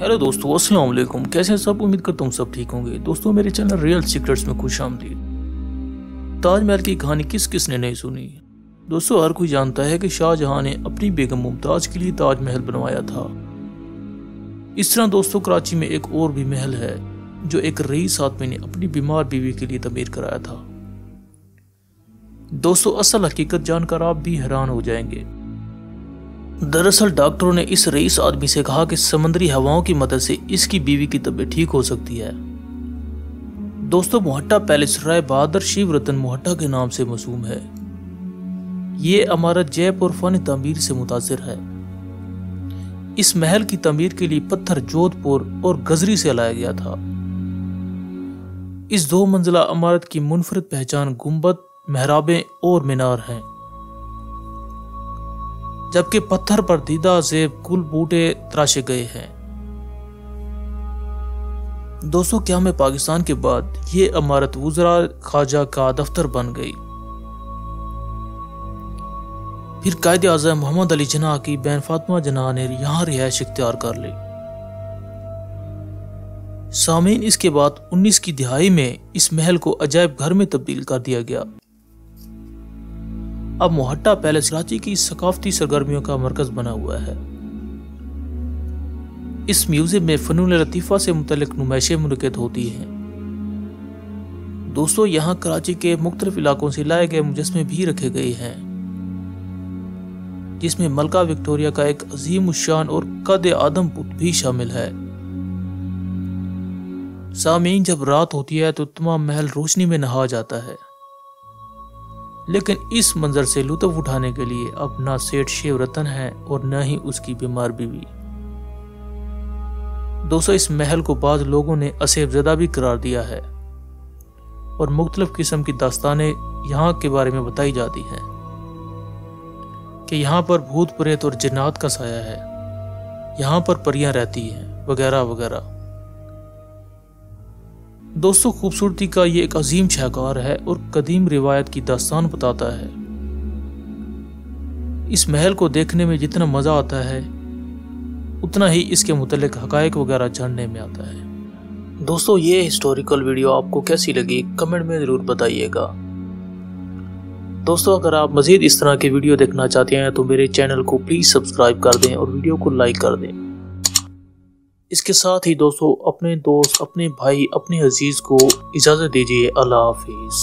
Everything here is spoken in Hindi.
हेलो दोस्तों, अस्सलाम वालेकुम। कैसे हैं सब? उम्मीद करता हूँ सब ठीक होंगे। दोस्तों, मेरे चैनल रियल सीक्रेट्स में खुश आमदीद। ताजमहल की कहानी किस किस ने नहीं सुनी? दोस्तों, हर कोई जानता है कि शाहजहां ने अपनी बेगम मुमताज के लिए ताजमहल बनवाया था। इस तरह दोस्तों, कराची में एक और भी महल है जो एक रईस आदमी ने अपनी बीमार बीवी के लिए तमीर कराया था। दोस्तों, असल हकीकत जानकर आप भी हैरान हो जाएंगे। दरअसल डॉक्टरों ने इस रईस आदमी से कहा कि समुद्री हवाओं की मदद से इसकी बीवी की तबीयत ठीक हो सकती है। दोस्तों, मोहट्टा पैलेस राय बहादुर शिव रतन मोहट्टा के नाम से मशहूर है। ये इमारत जयपुर फन तामीर से मुतासिर है। इस महल की तामीर के लिए पत्थर जोधपुर और गजरी से लाया गया था। इस 2 मंजिला इमारत की मुनफरद पहचान गुंबद, मेहराबें और मीनार हैं, जबकि पत्थर पर दीदा जेब कुल बूटे तराशे गए हैं। दोस्तों, क़याम पाकिस्तान के बाद ये इमारत वुज़रा ख़ाजा का दफ्तर बन गई। फिर कायदे आज़म मोहम्मद अली जिन्ना की बहन फातिमा जिन्ना ने यहाँ रिहाइश इख्तियार कर ली। सामीन, इसके बाद 19 की दिहाई में इस महल को अजायब घर में तब्दील कर दिया गया। अब मोहट्टा पैलेस कराची की सकाफती सरगर्मियों का मरकज बना हुआ है। इस म्यूजियम में फनून लतीफ़ा से मुतल्लिक नुमाइशें मुनक़िद होती हैं। दोस्तों, यहाँ कराची के मुख्तलिफ इलाकों से लाए गए मुजस्मे भी रखे गए हैं, जिसमें मलका विक्टोरिया का एक अजीम शान और कद आदम पुत भी शामिल है। सामीन, जब रात होती है तो तमाम महल रोशनी में नहा जाता है, लेकिन इस मंजर से लुत्फ उठाने के लिए अब ना सेठ शिव रतन है और न ही उसकी बीमार बीवी। दोस्तों, इस महल को बाज़ लोगों ने असेबज़दा भी करार दिया है और मुख्तलिफ किस्म की दास्तानें यहाँ के बारे में बताई जाती हैं कि यहाँ पर भूत प्रेत और जिन्नात का साया है, यहाँ पर परियां रहती हैं, वगैरह वगैरह। दोस्तों, खूबसूरती का ये एक अजीम शाहकार है और कदीम रिवायत की दास्तान बताता है। इस महल को देखने में जितना मजा आता है, उतना ही इसके मुतल्लिक हकायक वगैरह जानने में आता है। दोस्तों, ये हिस्टोरिकल वीडियो आपको कैसी लगी कमेंट में जरूर बताइएगा। दोस्तों, अगर आप मजीद इस तरह के वीडियो देखना चाहते हैं तो मेरे चैनल को प्लीज सब्सक्राइब कर दें और वीडियो को लाइक कर दें। इसके साथ ही दोस्तों, अपने दोस्त, अपने भाई, अपने अजीज को इजाजत दीजिए। अल्लाह हाफिज।